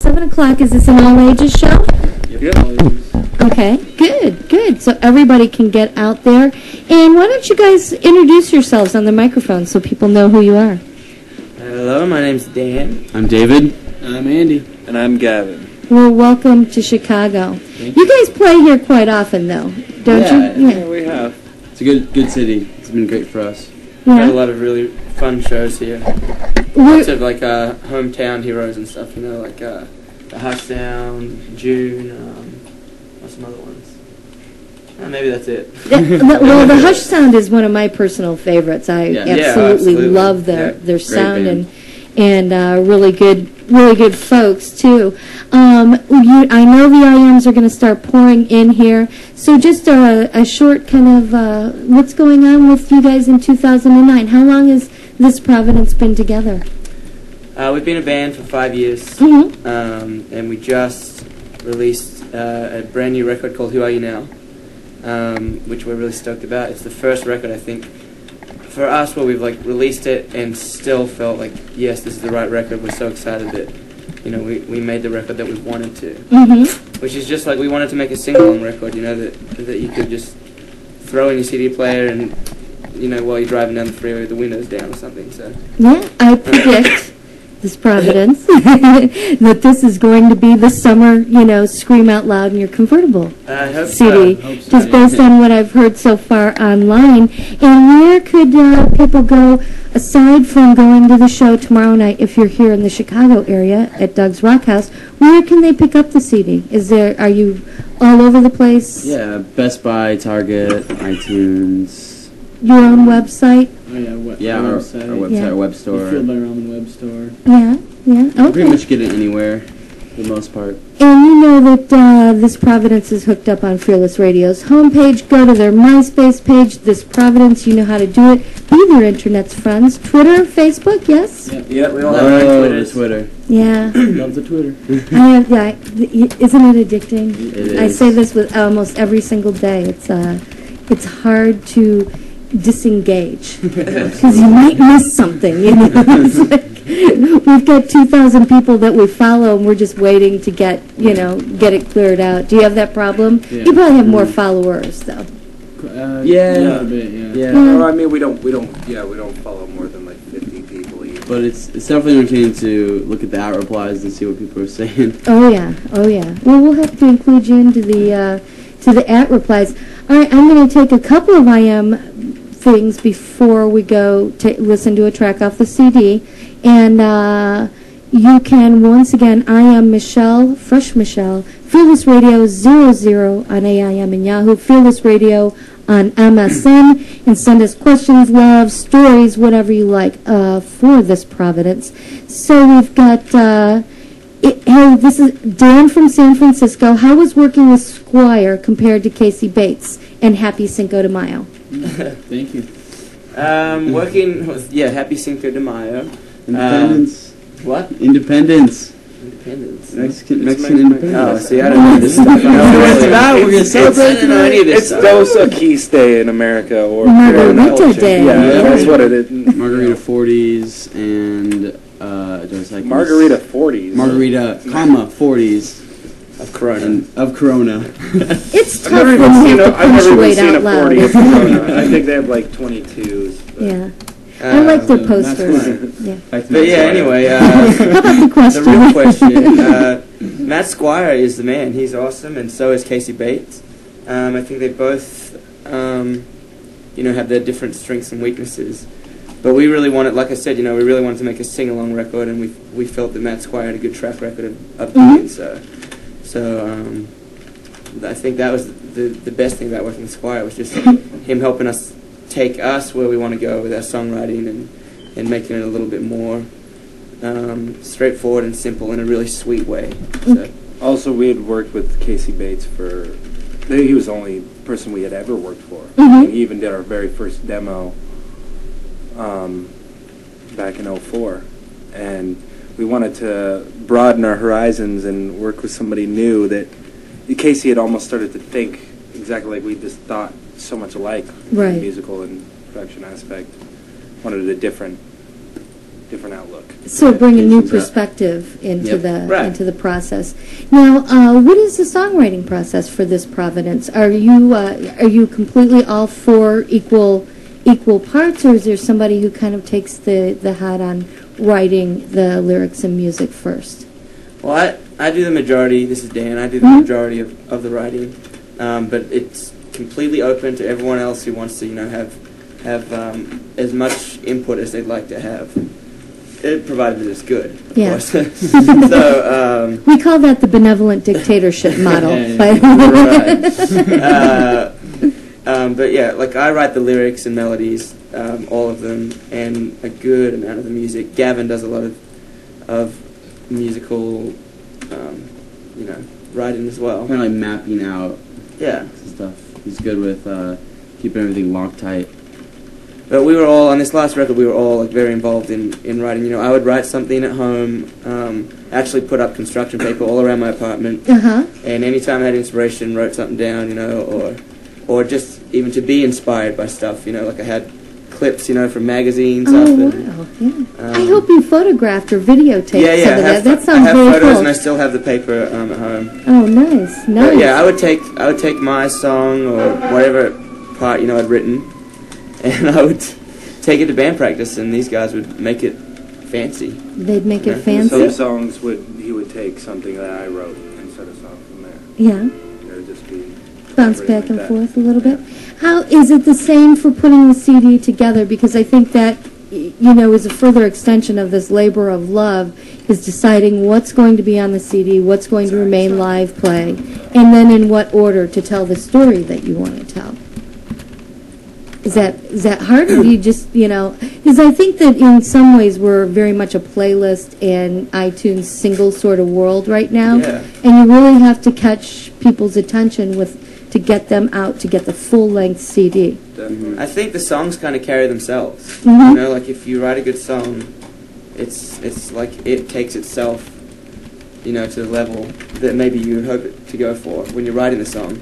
7 o'clock. Is this an all-ages show? Yep. Okay, good. So everybody can get out there. And why don't you guys introduce yourselves on the microphone so people know who you are? Hello, my name's Dan. I'm David. I'm Andy. And I'm Gavin. Well, welcome to Chicago. You guys play here quite often, though, don't you? Yeah, we have. It's a good city. It's been great for us. We've had a Yeah. lot of really fun shows here. We're- Lots of like hometown heroes and stuff, you know, like the Hushdown, June, what's some other ones? Maybe that's it. Well, the Hush Sound is one of my personal favorites. I Yeah. absolutely Yeah, love their absolutely. sound band. and really good folks too. I know the IMs are going to start pouring in here, so just a short kind of what's going on with you guys in 2009. How long has this Providence been together? We've been a band for 5 years, Mm-hmm. and we just released a brand new record called Who Are You Now, which we're really stoked about. It's the first record, I think, for us where we've like released it and still felt like, yes, this is the right record. We're so excited that, you know, we made the record that we wanted to, Mm-hmm. which is just like we wanted to make a sing-along record, you know, that you could just throw in your CD player and, you know, while you're driving down the freeway with the windows down or something. So Yeah, I predict this Providence that this is going to be the summer, you know, scream out loud in your convertible I hope CD, so. just based on what I've heard so far online. And where could people go, aside from going to the show tomorrow night, if you're here in the Chicago area at Doug's Rock House, where can they pick up the CD? Are you all over the place? Yeah, Best Buy, Target, iTunes. Your own website? Oh yeah, Yeah, our website, Yeah. our web store. Field by Ramen web store. Yeah, You can pretty okay. much get it anywhere, for the most part. And you know that this Providence is hooked up on Fearless Radio's homepage. Go to their MySpace page, This Providence. You know how to do it. Be their internet's friends. Twitter, Facebook, yes? Yeah, we all have our Oh, Twitters. Twitter. Yeah. Love the Twitter. Isn't it addicting? It I is. say this with almost every single day. It's hard to disengage because you might miss something. You know, it's like, we've got 2,000 people that we follow, and we're just waiting to get it cleared out. Do you have that problem? Yeah. You probably have more followers, though. Yeah. A little bit, yeah. Yeah. Well, I mean, we don't follow more than like 50 people either. But it's definitely entertaining to look at the out replies and see what people are saying. Oh yeah. Well, we'll have to include you into the at replies. All right, I'm going to take a couple of IM things before we go to listen to a track off the CD, and you can once again. I am Michelle, Fresh Michelle. Fearless Radio 00 on AIM and Yahoo. Fearless Radio on MSN, and send us questions, love, stories, whatever you like for this Providence. So we've got. Hey, this is Dan from San Francisco. How was working with Squire compared to Casey Bates? And happy Cinco de Mayo. Thank you. Working with, Happy Cinco de Mayo. Independence. What? Independence. Independence. Mexican Oh, independence. see, I don't know this stuff. I don't know what it's about. We're gonna celebrate I don't know any of this It's stuff. Dos Equis Day in America, or Margarita culture. Day. Yeah, Yeah. that's what it is. Margarita 40s and Dos Equis. Margarita 40s. Margarita, comma 40s Of Corona. and of Corona. It's I've tough never when even you seen have a, to I've never even punctuate seen out a loud. 40 of isn't it? Corona. I think they have like 22s. But Yeah. I like their that's posters. fine. Yeah. But yeah, anyway, How about the the question? real question. Matt Squire is the man. He's awesome, and so is Casey Bates. I think they both, have their different strengths and weaknesses. But we really wanted, like I said, we really wanted to make a sing-along record, and we felt that Matt Squire had a good track record of doing so. So I think that was the best thing about working with Squire, was just him helping us take us where we want to go with our songwriting and making it a little bit more straightforward and simple in a really sweet way. So. also, we had worked with Casey Bates he was the only person we had ever worked for. Mhm. And he even did our very first demo back in '04. And we wanted to broaden our horizons and work with somebody new that Casey had almost started to think exactly like we just thought so much alike in Right. the musical and production aspect. Wanted a different different outlook. So bring a new Changes that. perspective into Yep. Right. into the process. Now, what is the songwriting process for this Providence? Are you completely all for equal parts, or is there somebody who kind of takes the hat on writing the lyrics and music first? Well, I do the majority. This is Dan. I do the Mhm. majority of the writing, but it's completely open to everyone else who wants to, have as much input as they'd like to have. Provided that it's good, of Yeah. course. So, We call that the benevolent dictatorship model. Yeah, but- right. But yeah, like I write the lyrics and melodies, all of them, and a good amount of the music. Gavin does a lot of musical, writing as well. Kind of like mapping out Yeah. stuff. He's good with keeping everything locked tight. But we were all, on this last record, we were all like very involved in writing. I would write something at home, actually put up construction paper all around my apartment, Uh-huh. and anytime I had inspiration, wrote something down, or just even to be inspired by stuff, like I had clips, from magazines Oh, up. And, wow. Yeah. I hope you photographed or videotaped yeah, some of that. That I sounds have very photos cool. and I still have the paper at home. Oh, nice, But nice. yeah, I would take my song or whatever part I'd written, and I would take it to band practice, and these guys would make it fancy. They'd make it Yeah. fancy. Some songs he would take something that I wrote and set a song from there. Yeah. It would just be Bounce collaborating back like and that. forth a little bit. How is it the same for putting the CD together? Because I think that, is a further extension of this labor of love, is deciding what's going to be on the CD, what's going to remain live play, and then in what order to tell the story that you want to tell. Is that hard, or do you just, because I think that in some ways we're very much a playlist and iTunes single sort of world right now, Yeah. and you really have to catch people's attention to get them out, to get the full-length CD. Definitely. I think the songs kind of carry themselves. Mhm. Like if you write a good song, it's like it takes itself, to the level that maybe you would hope it to go for when you're writing the song.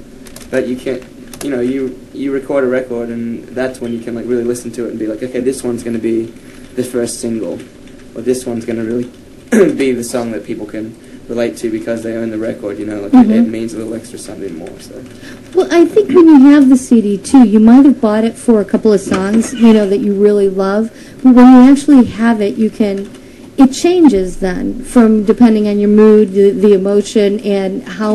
But you can't, you record a record, and that's when you can like really listen to it and be like, okay, this one's going to be the first single, or this one's going to really be the song that people can relate to because they own the record. It means a little extra something more. So. Well, I think when you have the CD, too, you might have bought it for a couple of songs, that you really love, but when you actually have it, it changes then from depending on your mood, the emotion, and how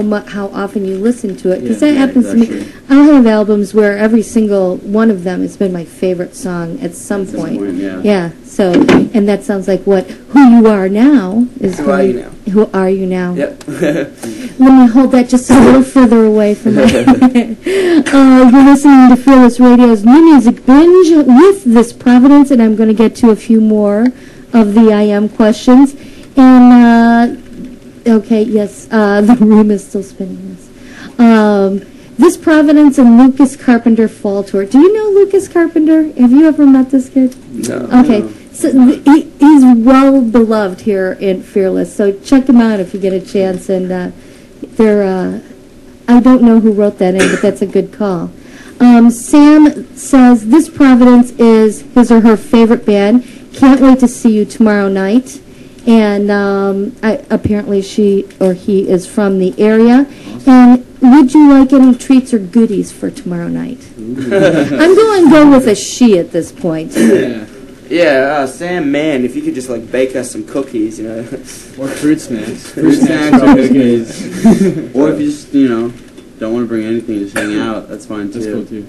often you listen to it. Because that happens to me. exactly. I'll have albums where every single one of them has been my favorite song at some point. Yeah. Yeah. So, and that sounds like what Who You Are Now is. Who Are You Now? Who Are You Now? Yep. Let me hold that just a little further away from my... You're listening to Fearless Radio's New Music Binge with this Providence, and I'm going to get to a few more of the IM questions. And, okay, yes, the room is still spinning this. This Providence and Lucas Carpenter Fall Tour. Do you know Lucas Carpenter? Have you ever met this kid? No. Okay, so he's well beloved here in Fearless, so check him out if you get a chance. And I don't know who wrote that in, but that's a good call. Sam says this Providence is his or her favorite band. Can't wait to see you tomorrow night. And apparently she or he is from the area. And would you like any treats or goodies for tomorrow night? I'm going to go with a she at this point. Yeah. Yeah, Sam, man, if you could just like bake us some cookies, Or fruit snacks. Fruit snacks are probably good. Or if you just, don't want to bring anything, just hang out, that's fine too. That's cool too.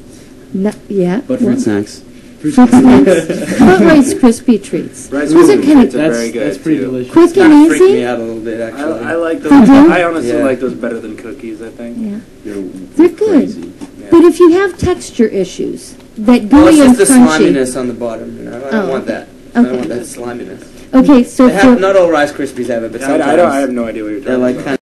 No, yeah. But fruit snacks. Fruit snacks. How about Rice Krispie treats? Rice Those are Krispie kind treats of are very good, That's pretty too. delicious. quick kind and of freaked me easy. out a little bit, actually. I like those. They do? I honestly Yeah. like those better than cookies, I think. Yeah. They're They're good. crazy. Yeah. But if you have texture issues, that Well, gooey it's and just the crunchy. sliminess on the bottom, I Oh. don't want that. I don't Okay. want that sliminess. Okay, so They have, not all Rice Krispies have it, but I sometimes don't. I have no idea what you're they're talking like about. kind